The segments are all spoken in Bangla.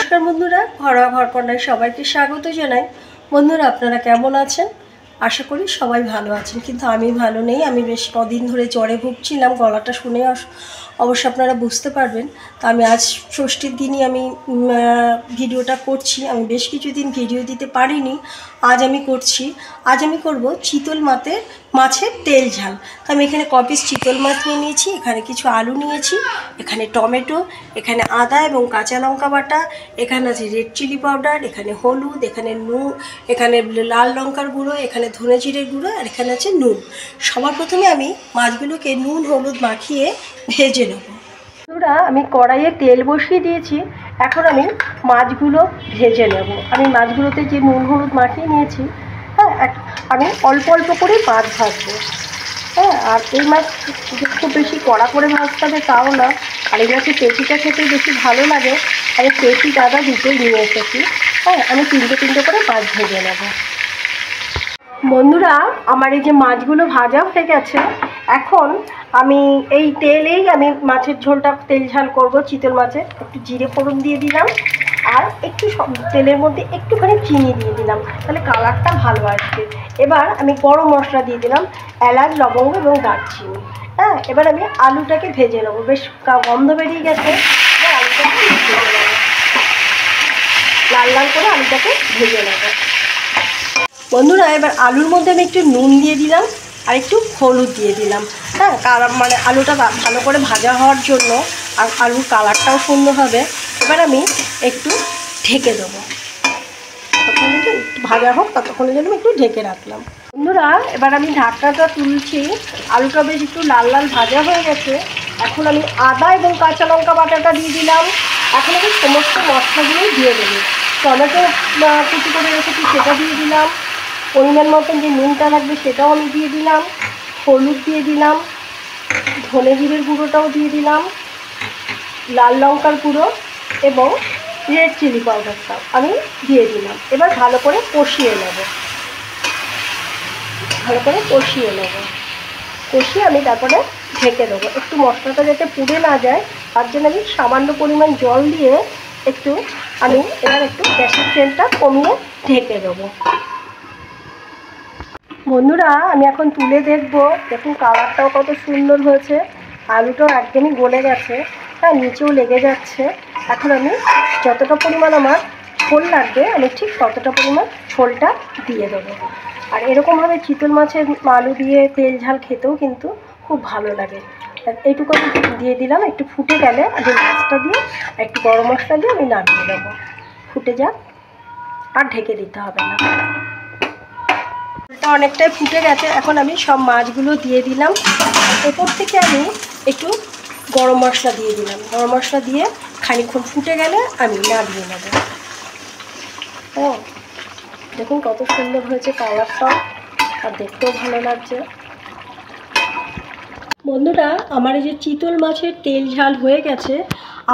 নমস্কার বন্ধুরা, ঘরোয়া ঘরকন্যায় সবাইকে স্বাগত জানাই। বন্ধুরা, আপনারা কেমন আছেন? আশা করি সবাই ভালো আছেন, কিন্তু আমি ভালো নেই। আমি বেশ কদিন ধরে জ্বরে ভুগছিলাম। গলাটা শুনে অবশ্য আপনারা বুঝতে পারবেন। তো আমি আজ ষষ্ঠীর দিনই আমি ভিডিওটা করছি। আমি বেশ কিছুদিন ভিডিও দিতে পারিনি, আজ আমি করছি। আজ আমি করব চিতল মাছের তেল ঝাল। তো আমি এখানে কপিস চিতল মাছ নিয়ে নিয়েছি, এখানে কিছু আলু নিয়েছি, এখানে টমেটো, এখানে আদা এবং কাঁচা লঙ্কা বাটা, এখানে আছে রেড চিলি পাউডার, এখানে হলুদ, এখানে নুন, এখানে লাল লঙ্কার গুঁড়ো, এখানে ধনে জিরের গুঁড়ো, আর এখানে আছে নুন। সবার প্রথমে আমি মাছগুলোকে নুন হলুদ মাখিয়ে ভেজে নেব। বন্ধুরা, আমি কড়াইয়ে তেল বসিয়ে দিয়েছি। এখন আমি মাছগুলো ভেজে নেব। আমি মাছগুলোতে যে নুন হলুদ মাখিয়ে নিয়েছি, হ্যাঁ, আমি অল্প অল্প করে মাছ ভাজবো। হ্যাঁ, আর এই মাছ খুব বেশি কড়া করে ভাজতে হবে তাও না। আর এই মাছের পেটিটা খেতে বেশি ভালো লাগে। আমি পেটি দাদা দুটোই নিয়ে এসেছি। হ্যাঁ, আমি তিনটে করে মাছ ভেজে নেব। বন্ধুরা, আমার এই যে মাছগুলো ভাজা হয়ে গেছে। এখন আমি এই তেলেই আমি মাছের ঝোলটা তেল ঝাল করব। চিতল মাছে একটু জিরে ফোড়ন দিয়ে দিলাম, আর একটু তেলের মধ্যে একটুখানি চিনি দিয়ে দিলাম, তাহলে কালারটা ভালো আসবে। এবার আমি গরম মশলা দিয়ে দিলাম, এলাচ, লবঙ্গ এবং দারচিনি। হ্যাঁ, এবার আমি আলুটাকে ভেজে নেবো। বেশ গন্ধ বেরিয়ে গেছে। এবার আলুটাকে ভেজে নেবো, লাল লাল করে আলুটাকে ভেজে নেবো। বন্ধুরা, এবার আলুর মধ্যে আমি একটু নুন দিয়ে দিলাম আর একটু হলুদ দিয়ে দিলাম। হ্যাঁ, মানে আলুটা ভালো করে ভাজা হওয়ার জন্য, আর আলুর কালারটাও সুন্দর হবে। এবার আমি একটু ঢেকে দেবো, ততক্ষণে একটু ভাজা হোক, ততক্ষণের জন্য একটু ঢেকে রাখলাম। বন্ধুরা, এবার আমি ঢাকনাটা তুলছি। আলুটা বেশ একটু লাল লাল ভাজা হয়ে গেছে। এখন আমি আদা এবং কাঁচা লঙ্কা বাটাটা দিয়ে দিলাম। এখন আমি সমস্ত মশলাগুলোই দিয়ে দেবো। টমেটো কুচি করে রেখেছি, সেটা দিয়ে দিলাম। পরিমাণ মতন যে নুনটা লাগবে সেটাও আমি দিয়ে দিলাম। হলুদ দিয়ে দিলাম, ধনে জিরের গুঁড়োটাও দিয়ে দিলাম, লাল লঙ্কার গুঁড়ো এবং রেড চিলি পাউডারটাও আমি দিয়ে দিলাম। এবার ভালো করে কষিয়ে নেব। কষিয়ে আমি তারপরে ঢেকে দেবো। একটু মশলাটা যাতে পুড়ে না যায়, তার জন্য আমি সামান্য পরিমাণ জল দিয়ে আমি এবার একটু গ্যাসের ফ্লেমটা কমিয়ে ঢেকে দেবো। বন্ধুরা, আমি এখন তুলে দেখবো। দেখুন কালারটাও কত সুন্দর হয়েছে। আলুটাও একদমই গলে গেছে, হ্যাঁ, নিচেও লেগে যাচ্ছে। এখন আমি যতটা পরিমাণ আমার ঝোল লাগবে, আমি ঠিক ততটা পরিমাণ ঝোলটা দিয়ে দেবো। আর এরকমভাবে চিতল মাছের আলু দিয়ে তেল ঝাল খেতেও কিন্তু খুব ভালো লাগে। এইটুকু আমি দিয়ে দিলাম। একটু ফুটে গেলে আমি মাছটা দিয়ে একটু গরম মশলা দিয়ে আমি নামিয়ে দেবো। ফুটে যাক, আর ঢেকে দিতে হবে না। এটা অনেকটাই ফুটে গেছে। এখন আমি সব মাছগুলো দিয়ে দিলাম। এরপর থেকে আমি একটু গরম মশলা দিয়ে দিলাম। গরম মশলা দিয়ে খানিকক্ষণ ফুটে গেলে আমি নামিয়ে নেব। ও দেখুন কত সুন্দর হয়েছে কালারটা, আর দেখতেও ভালো লাগছে। বন্ধুরা, আমার এই যে চিতল মাছের তেল ঝাল হয়ে গেছে।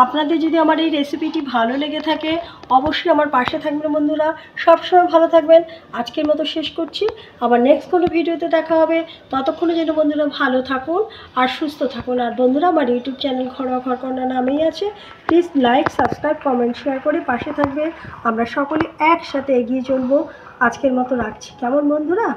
আপনাদের যদি আমার এই রেসিপিটি ভালো লেগে থাকে, অবশ্যই আমার পাশে থাকবেন বন্ধুরা। সবসময় ভালো থাকবেন। আজকের মতো শেষ করছি। আবার নেক্সট কোনো ভিডিওতে দেখা হবে। ততক্ষণে যেন বন্ধুরা ভালো থাকুন আর সুস্থ থাকুন। আর বন্ধুরা, আমার ইউটিউব চ্যানেল ঘরোয়া ঘরকন্যা নামেই আছে। Please like, subscribe, comment, share করে পাশে থাকবে। আমরা সকলে একসাথে এগিয়ে চলবো। আজকের মতো রাখছি। কেমন বন্ধুরা?